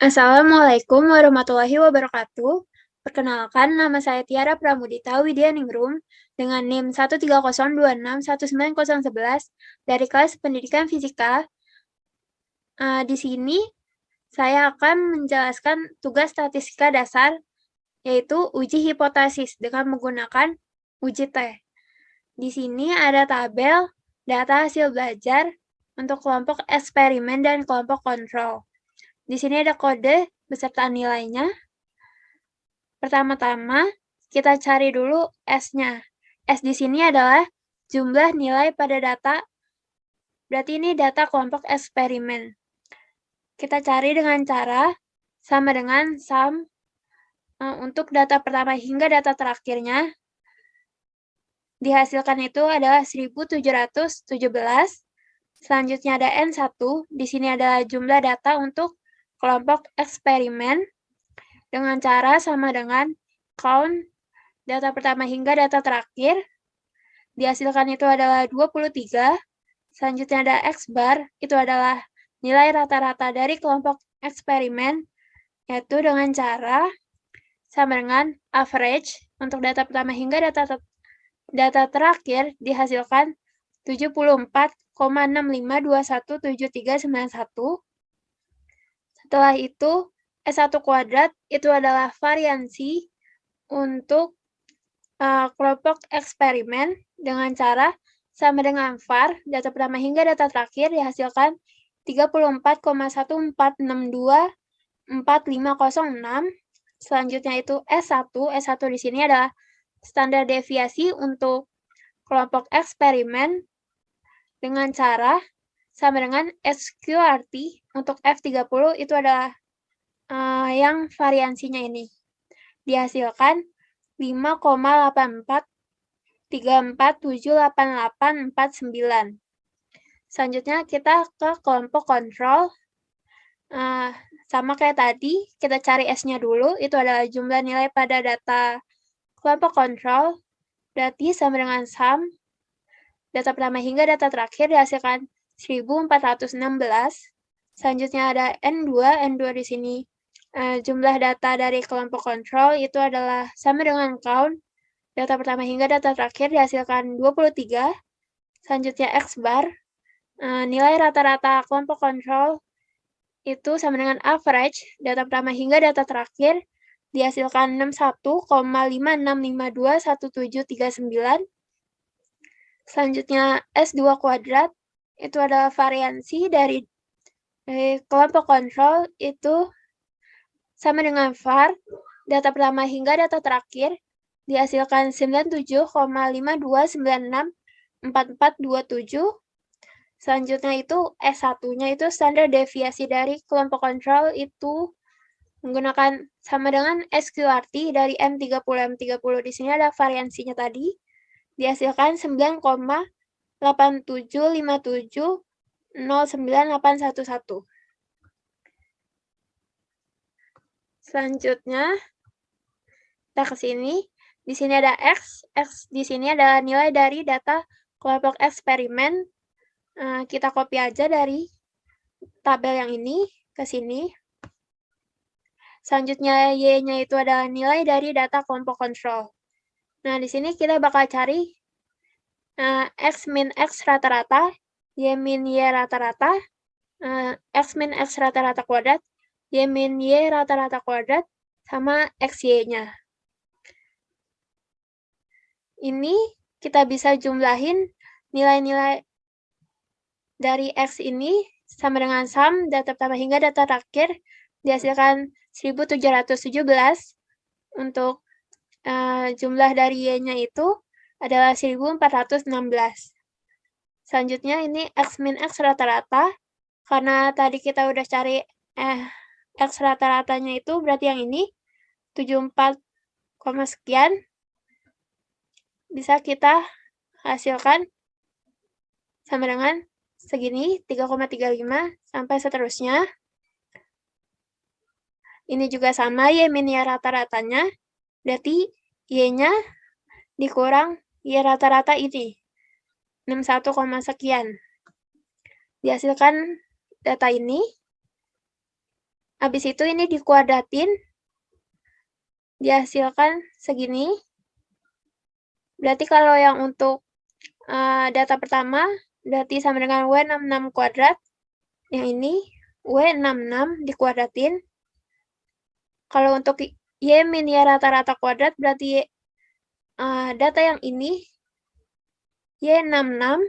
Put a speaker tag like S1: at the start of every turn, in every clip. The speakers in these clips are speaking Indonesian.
S1: Assalamualaikum warahmatullahi wabarakatuh. Perkenalkan, nama saya Tiara Pramudita Widyaningrum dengan NIM 130261911 dari kelas Pendidikan Fisika. Di sini saya akan menjelaskan tugas statistika dasar, yaitu uji hipotesis dengan menggunakan uji T. Di sini ada tabel data hasil belajar untuk kelompok eksperimen dan kelompok kontrol. Di sini ada kode beserta nilainya. Pertama-tama, kita cari dulu S-nya. S di sini adalah jumlah nilai pada data, berarti ini data kelompok eksperimen. Kita cari dengan cara sama dengan sum untuk data pertama hingga data terakhirnya. Dihasilkan itu adalah 1717. Selanjutnya ada N1, di sini adalah jumlah data untuk kelompok eksperimen dengan cara sama dengan count data pertama hingga data terakhir. Dihasilkan itu adalah 23. Selanjutnya ada X bar, itu adalah nilai rata-rata dari kelompok eksperimen, yaitu dengan cara sama dengan average untuk data pertama hingga data terakhir dihasilkan 74,65217391. Setelah itu, S1 kuadrat itu adalah variansi untuk kelompok eksperimen dengan cara sama dengan var, data pertama hingga data terakhir dihasilkan 34,146240506. Selanjutnya itu S1. S1 di sini adalah standar deviasi untuk kelompok eksperimen dengan cara sama dengan SQRT. Untuk F30 itu adalah yang variansinya ini. Dihasilkan 5,84347889. Selanjutnya kita ke kelompok kontrol. Sama kayak tadi, kita cari S-nya dulu, itu adalah jumlah nilai pada data kelompok kontrol, berarti sama dengan sum, data pertama hingga data terakhir dihasilkan 1416. Selanjutnya ada N2. N2 di sini jumlah data dari kelompok kontrol itu adalah sama dengan count, data pertama hingga data terakhir dihasilkan 23. Selanjutnya X bar, nilai rata-rata kelompok kontrol itu sama dengan average, data pertama hingga data terakhir dihasilkan 61,56521739. Selanjutnya S2 kuadrat, itu adalah variansi dari kelompok kontrol itu sama dengan var, data pertama hingga data terakhir dihasilkan 97,52964427. Selanjutnya itu S1-nya itu standar deviasi dari kelompok kontrol itu menggunakan sama dengan SQRT dari M30. M30 di sini ada variansinya tadi. Dihasilkan 9,8757099811. Selanjutnya, kita ke sini. Di sini ada X. X di sini adalah nilai dari data kelompok eksperimen. Kita copy aja dari tabel yang ini ke sini. Selanjutnya, Y-nya itu adalah nilai dari data kelompok kontrol. Nah, di sini kita bakal cari X min X rata-rata, Y min Y rata-rata, X min X rata-rata kuadrat, Y min Y rata-rata kuadrat, sama XY-nya. Ini kita bisa jumlahin nilai-nilai dari X ini sama dengan sum, data pertama hingga data terakhir, dihasilkan 1717. Untuk jumlah dari Y-nya itu adalah 1416. Selanjutnya ini X min X rata-rata, karena tadi kita udah cari X rata-ratanya itu berarti yang ini 74, sekian. Bisa kita hasilkan sama dengan segini, 3,35 sampai seterusnya. Ini juga sama, Y min Y rata-ratanya, berarti Y-nya dikurang Y rata-rata ini, 61, sekian. Dihasilkan data ini. Habis itu ini dikuadratin, dihasilkan segini. Berarti kalau yang untuk data pertama, berarti sama dengan W66 kuadrat. Yang ini, W66 dikuadratin. Kalau untuk Y min Y rata-rata kuadrat, berarti data yang ini, Y66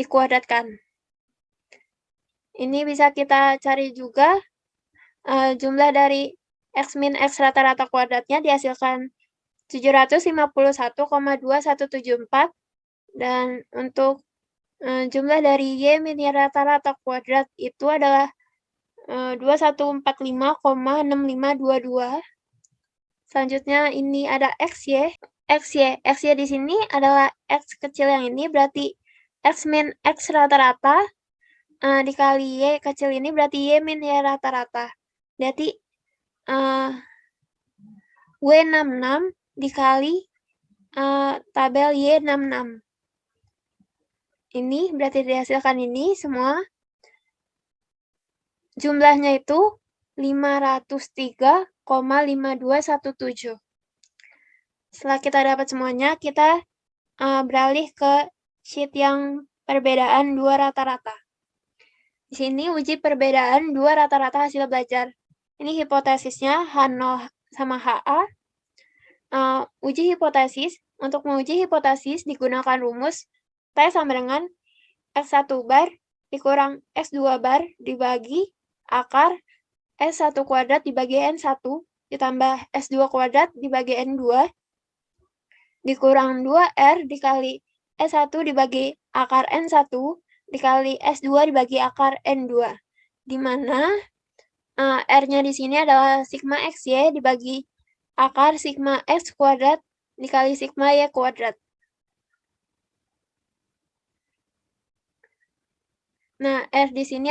S1: dikuadratkan. Ini bisa kita cari juga jumlah dari X min X rata-rata kuadratnya dihasilkan 751,2174. Dan untuk jumlah dari Y min Y rata-rata kuadrat itu adalah 2145,6522. Selanjutnya ini ada XY. XY di sini adalah X kecil yang ini, berarti X min X rata-rata dikali Y kecil ini berarti Y min Y rata-rata. Berarti W66 dikali tabel Y66. Ini berarti dihasilkan ini semua. Jumlahnya itu 503,5217. Setelah kita dapat semuanya, kita beralih ke sheet yang perbedaan dua rata-rata. Di sini uji perbedaan dua rata-rata hasil belajar. Ini hipotesisnya H0 sama HA. Uji hipotesis. Untuk menguji hipotesis digunakan rumus T sama dengan X1 bar dikurang X2 bar dibagi akar S1 kuadrat dibagi N1 ditambah S2 kuadrat dibagi N2 dikurang 2R dikali S1 dibagi akar N1 dikali S2 dibagi akar N2. Di mana R-nya di sini adalah sigma XY dibagi akar sigma X kuadrat dikali sigma Y kuadrat. Nah, R di sini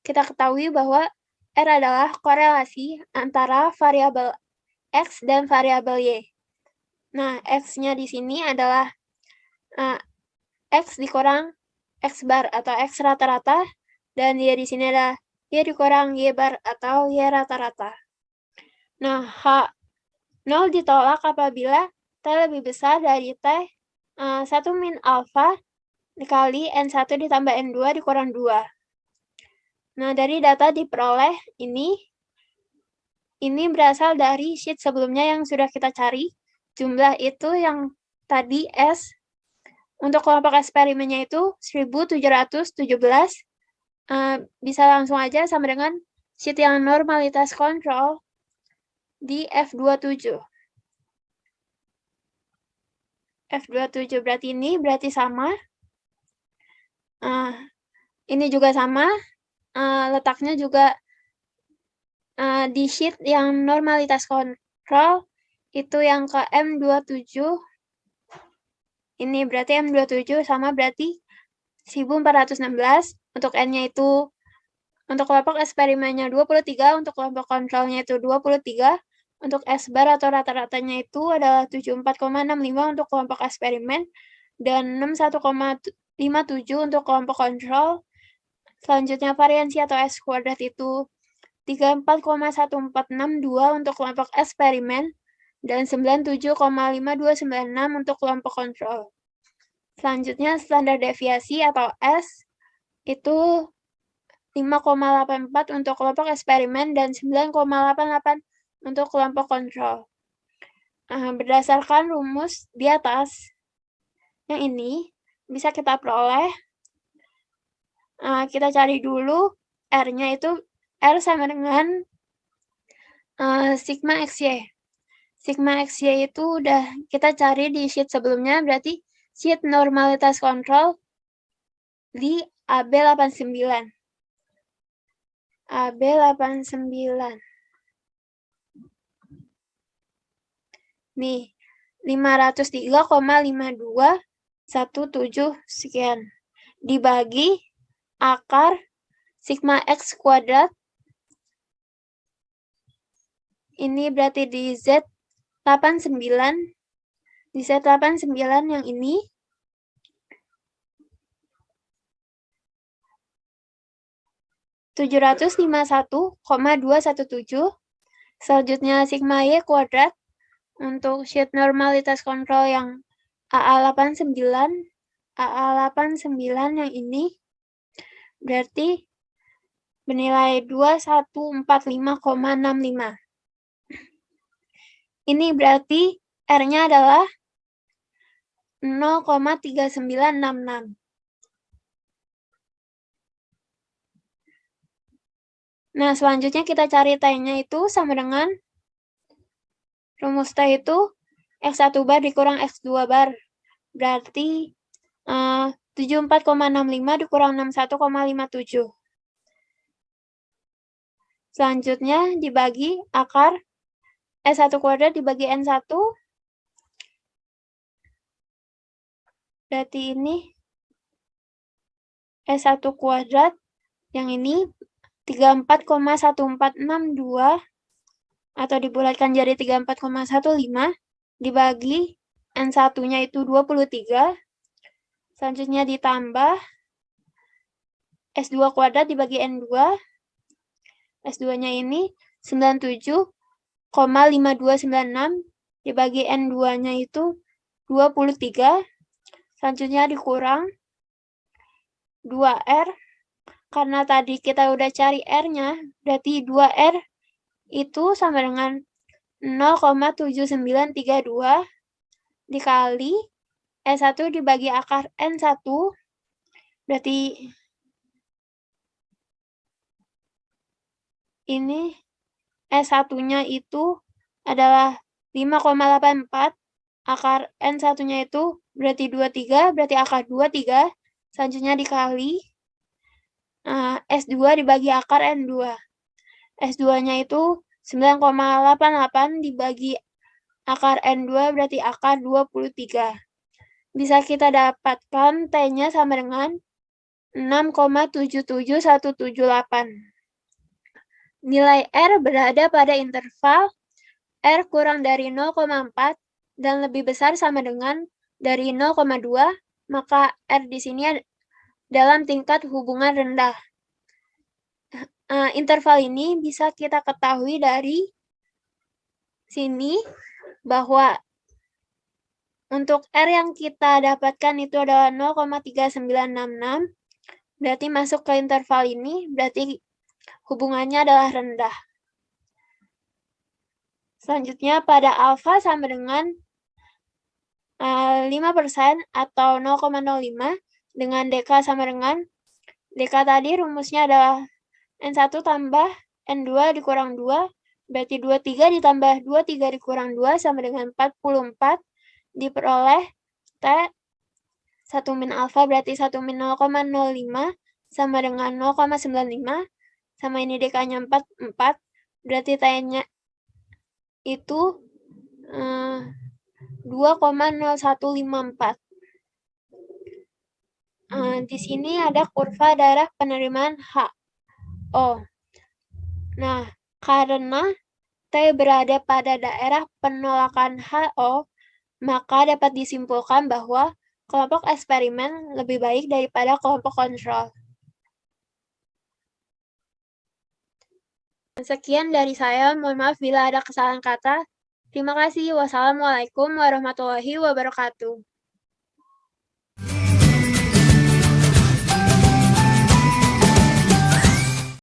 S1: kita ketahui bahwa R adalah korelasi antara variabel X dan variabel Y. Nah, X-nya di sini adalah X dikurang X bar atau X rata-rata, dan Y di sini adalah Y dikurang Y bar atau Y rata-rata. Nah, H0 ditolak apabila T lebih besar dari T 1 min alfa dikali N1 ditambah N2 dikurang 2. Nah, dari data diperoleh ini berasal dari sheet sebelumnya yang sudah kita cari. Jumlah itu yang tadi S. Untuk kelompok eksperimennya itu 1717. Bisa langsung aja sama dengan sheet yang normalitas kontrol di F27. F27 berarti ini berarti sama. Ini juga sama. Letaknya juga di sheet yang normalitas kontrol itu yang ke M27. Ini berarti M27 sama berarti 1416. Untuk N-nya itu untuk kelompok eksperimennya 23, untuk kelompok kontrolnya itu 23. Untuk S-bar atau rata-ratanya itu adalah 74,65 untuk kelompok eksperimen dan 61,57 untuk kelompok kontrol. Selanjutnya variansi atau S kuadrat itu 34,1462 untuk kelompok eksperimen dan 97,5296 untuk kelompok kontrol. Selanjutnya standar deviasi atau S itu 5,84 untuk kelompok eksperimen dan 9,88 untuk kelompok kontrol. Berdasarkan rumus di atas, yang ini bisa kita peroleh. Kita cari dulu R-nya itu R sama dengan sigma XY. Sigma XY itu udah kita cari di sheet sebelumnya, berarti sheet normalitas kontrol di AB89. AB89. Nih, 503,5217 sekian. Dibagi akar sigma X kuadrat. Ini berarti di Z89. Di Z89 yang ini. 751,217. Selanjutnya sigma Y kuadrat untuk sheet normalitas kontrol yang AA89 yang ini berarti bernilai 2145,65. Ini berarti R-nya adalah 0,3966. Nah, selanjutnya kita cari T-nya itu sama dengan rumus T itu X1 bar dikurang X2 bar. Berarti 74,65 dikurang 61,57. Selanjutnya dibagi akar S1 kuadrat dibagi N1. Berarti ini S1 kuadrat yang ini 34,1462 atau dibulatkan jadi 34,15 dibagi N1-nya itu 23. Selanjutnya ditambah S2 kuadrat dibagi N2. S2-nya ini 97,5296 dibagi N2-nya itu 23. Selanjutnya dikurang 2R. Karena tadi kita udah cari R-nya, berarti 2R itu sama dengan 0,7932 dikali S1 dibagi akar N1, berarti ini S1-nya itu adalah 5,84, akar N1-nya itu berarti 23, berarti akar 23, selanjutnya dikali S2 dibagi akar N2. S2-nya itu 9,88 dibagi akar N2 berarti akar 23. Bisa kita dapatkan T-nya sama dengan 6,77178. Nilai R berada pada interval R kurang dari 0,4 dan lebih besar sama dengan dari 0,2, maka R di sini dalam tingkat hubungan rendah. Interval ini bisa kita ketahui dari sini bahwa untuk R yang kita dapatkan itu adalah 0,3966, berarti masuk ke interval ini, berarti hubungannya adalah rendah. Selanjutnya pada alfa sama dengan 5% atau 0,05 dengan DK sama dengan DK tadi rumusnya adalah N1 tambah N2 dikurang 2, berarti 23 ditambah 23 dikurang 2 sama dengan 44 diperoleh T 1 min alfa berarti 1 min 0,05 sama dengan 0,95 sama ini DK-nya 4 berarti T-nya itu 2,0154. Di sini ada kurva darah penerimaan HO. Nah, karena T berada pada daerah penolakan HO, maka dapat disimpulkan bahwa kelompok eksperimen lebih baik daripada kelompok kontrol. Sekian dari saya, mohon maaf bila ada kesalahan kata. Terima kasih. Wassalamualaikum warahmatullahi wabarakatuh.